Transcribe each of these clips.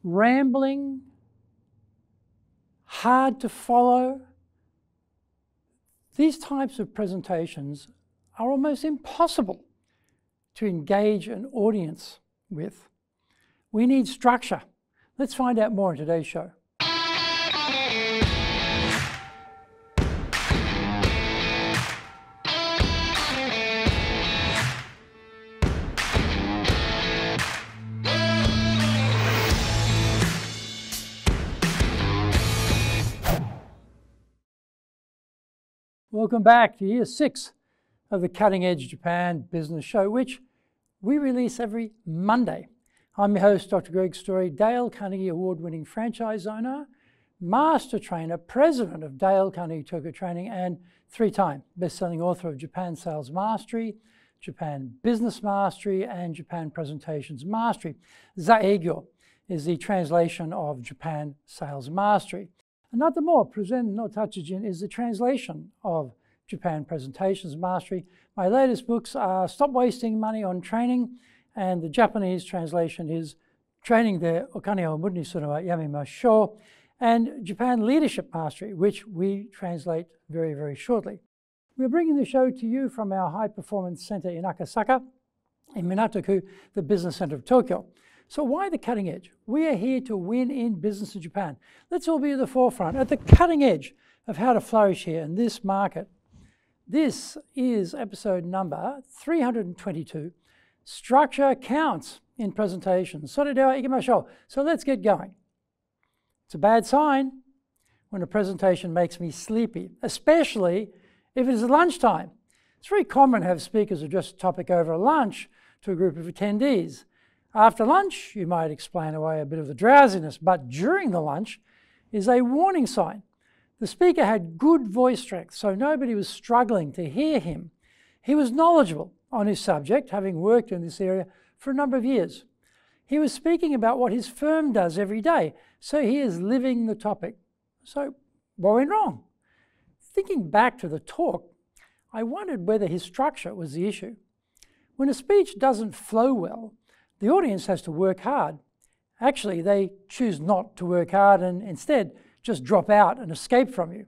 rambling, hard to follow. These types of presentations are almost impossible to engage an audience with. We need structure. Let's find out more in today's show. Welcome back to Year 6 of the Cutting Edge Japan Business Show, which we release every Monday. I'm your host, Dr. Greg Story, Dale Carnegie Award-winning franchise owner, master trainer, president of Dale Carnegie Tokyo Training, and 3-time best-selling author of Japan Sales Mastery, Japan Business Mastery, and Japan Presentations Mastery. Zaegyo is the translation of Japan Sales Mastery. Another more, Present no Tachijin, is the translation of Japan Presentations Mastery. My latest books are Stop Wasting Money on Training, and the Japanese translation is Training de Okane o Mudni Suru wa Yamimashou, and Japan Leadership Mastery, which we translate very, very shortly. We're bringing the show to you from our High Performance Center in Akasaka, in Minato-ku, the business center of Tokyo. So why the cutting edge? We are here to win in business in Japan. Let's all be at the forefront, at the cutting edge of how to flourish here in this market. This is episode number 322. Structure counts in presentations. So let's get going. It's a bad sign when a presentation makes me sleepy, especially if it is lunchtime. It's very common to have speakers address a topic over lunch to a group of attendees. After lunch, you might explain away a bit of the drowsiness, but during the lunch is a warning sign. The speaker had good voice strength, so nobody was struggling to hear him. He was knowledgeable on his subject, having worked in this area for a number of years. He was speaking about what his firm does every day, so he is living the topic. So what went wrong? Thinking back to the talk, I wondered whether his structure was the issue. When a speech doesn't flow well, the audience has to work hard. Actually, they choose not to work hard and instead just drop out and escape from you.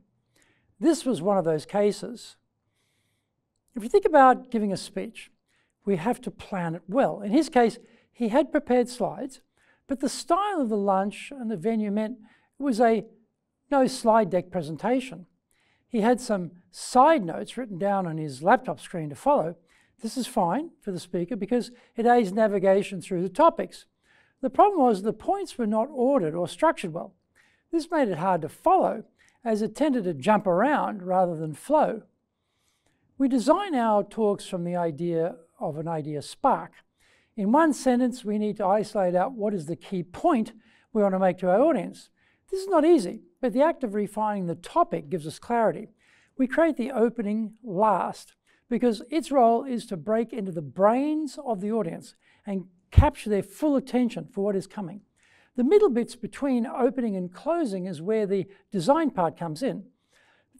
This was one of those cases. If you think about giving a speech, we have to plan it well. In his case, he had prepared slides, but the style of the lunch and the venue meant it was a no slide deck presentation. He had some side notes written down on his laptop screen to follow. This is fine for the speaker because it aids navigation through the topics. The problem was the points were not ordered or structured well. This made it hard to follow as it tended to jump around rather than flow. We design our talks from the idea of an idea spark. In one sentence, we need to isolate out what is the key point we want to make to our audience. This is not easy, but the act of refining the topic gives us clarity. We create the opening last, because its role is to break into the brains of the audience and capture their full attention for what is coming. The middle bits between opening and closing is where the design part comes in.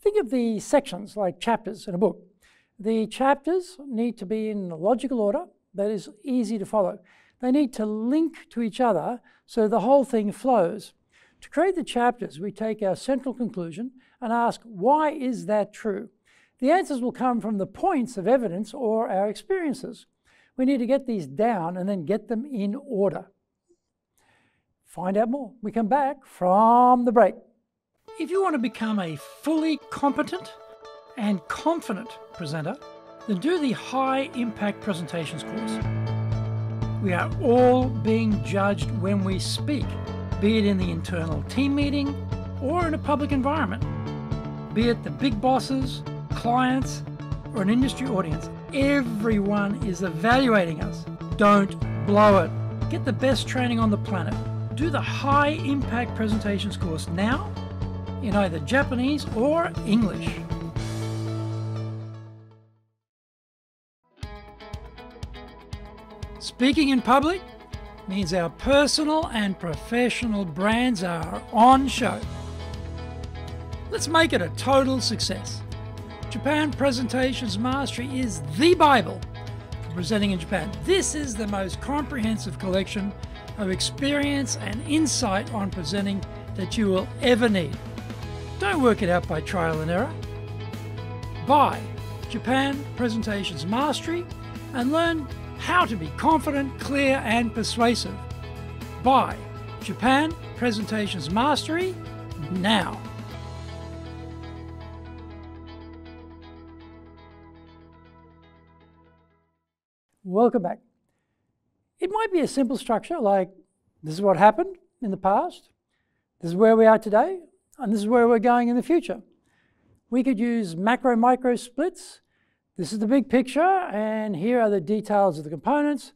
Think of the sections like chapters in a book. The chapters need to be in logical order that is easy to follow. They need to link to each other so the whole thing flows. To create the chapters, we take our central conclusion and ask, why is that true? The answers will come from the points of evidence or our experiences. We need to get these down and then get them in order. Find out more. We come back from the break. If you want to become a fully competent and confident presenter, then do the High Impact Presentations course. We are all being judged when we speak, be it in the internal team meeting or in a public environment, be it the big bosses, clients, or an industry audience. Everyone is evaluating us. Don't blow it. Get the best training on the planet. Do the High Impact Presentations course now in either Japanese or English. Speaking in public means our personal and professional brands are on show. Let's make it a total success. Japan Presentations Mastery is the Bible for presenting in Japan. This is the most comprehensive collection of experience and insight on presenting that you will ever need. Don't work it out by trial and error. Buy Japan Presentations Mastery and learn how to be confident, clear and persuasive. Buy Japan Presentations Mastery now. Welcome back. It might be a simple structure like this is what happened in the past, this is where we are today, and this is where we're going in the future. We could use macro-micro splits. This is the big picture, and here are the details of the components.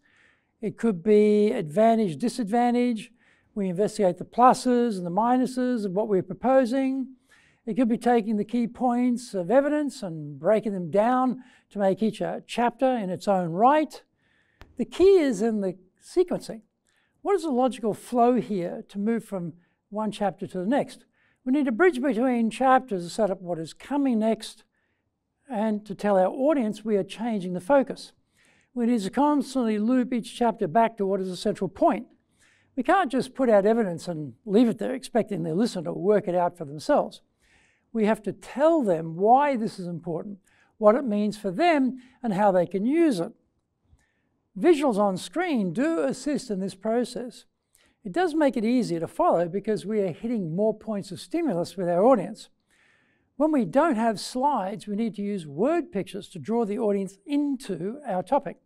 It could be advantage, disadvantage. We investigate the pluses and the minuses of what we're proposing. It could be taking the key points of evidence and breaking them down to make each a chapter in its own right. The key is in the sequencing. What is the logical flow here to move from one chapter to the next? We need a bridge between chapters to set up what is coming next and to tell our audience we are changing the focus. We need to constantly loop each chapter back to what is the central point. We can't just put out evidence and leave it there expecting the listener to work it out for themselves. We have to tell them why this is important, what it means for them, and how they can use it. Visuals on screen do assist in this process. It does make it easier to follow because we are hitting more points of stimulus with our audience. When we don't have slides, we need to use word pictures to draw the audience into our topic.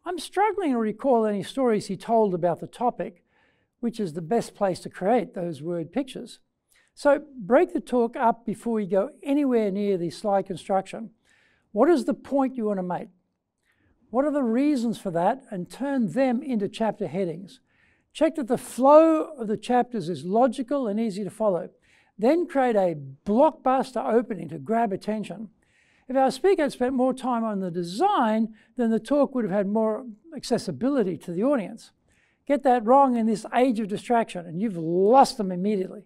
I'm struggling to recall any stories he told about the topic, which is the best place to create those word pictures. So break the talk up before you go anywhere near the slide construction. What is the point you want to make? What are the reasons for that? And turn them into chapter headings. Check that the flow of the chapters is logical and easy to follow. Then create a blockbuster opening to grab attention. If our speaker had spent more time on the design, then the talk would have had more accessibility to the audience. Get that wrong in this age of distraction and you've lost them immediately.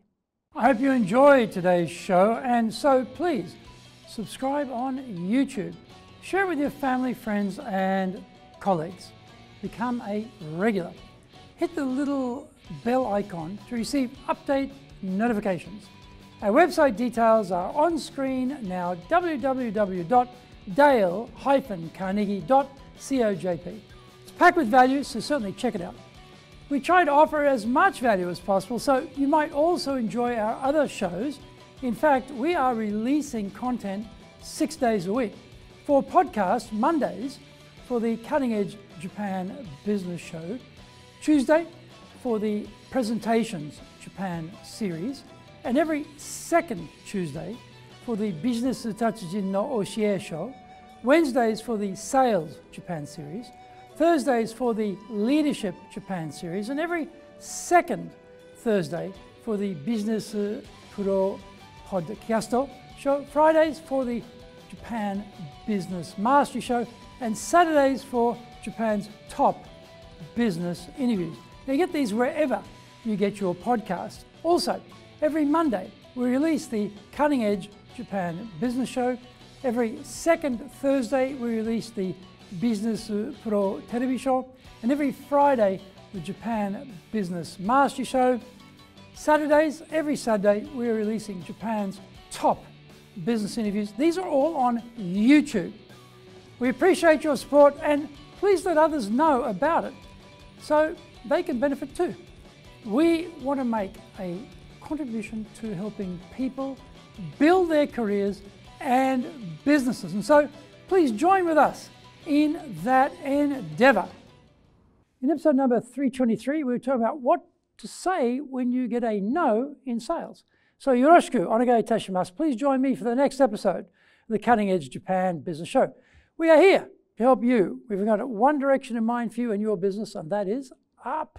I hope you enjoyed today's show, and so please subscribe on YouTube. Share it with your family, friends and colleagues. Become a regular. Hit the little bell icon to receive update notifications. Our website details are on screen now, www.dale-carnegie.cojp. It's packed with value, so certainly check it out. We try to offer as much value as possible, so you might also enjoy our other shows. In fact, we are releasing content 6 days a week. For podcasts, Mondays for the Cutting Edge Japan Business Show, Tuesday for the Presentations Japan series, and every second Tuesday for the Business Tatsujin no Oshie Show, Wednesdays for the Sales Japan series, Thursdays for the Leadership Japan series, and every second Thursday for the Business Pro Podcast Show, Fridays for the Japan Business Mastery Show, and Saturdays for Japan's top business interviews. Now you get these wherever you get your podcast. Also, every Monday we release the Cutting Edge Japan Business Show. Every second Thursday we release the Business Pro Television Show, and every Friday the Japan Business Mastery Show. Saturdays, every Saturday we're releasing Japan's top business interviews. These are all on YouTube. We appreciate your support and please let others know about it so they can benefit too. We want to make a contribution to helping people build their careers and businesses, and so please join with us in that endeavor. In episode number 323, we were talking about what to say when you get a no in sales. So yoroshiku onegai itashimasu. Please join me for the next episode of the Cutting Edge Japan Business Show. We are here to help you. We've got one direction in mind for you and your business, and that is up.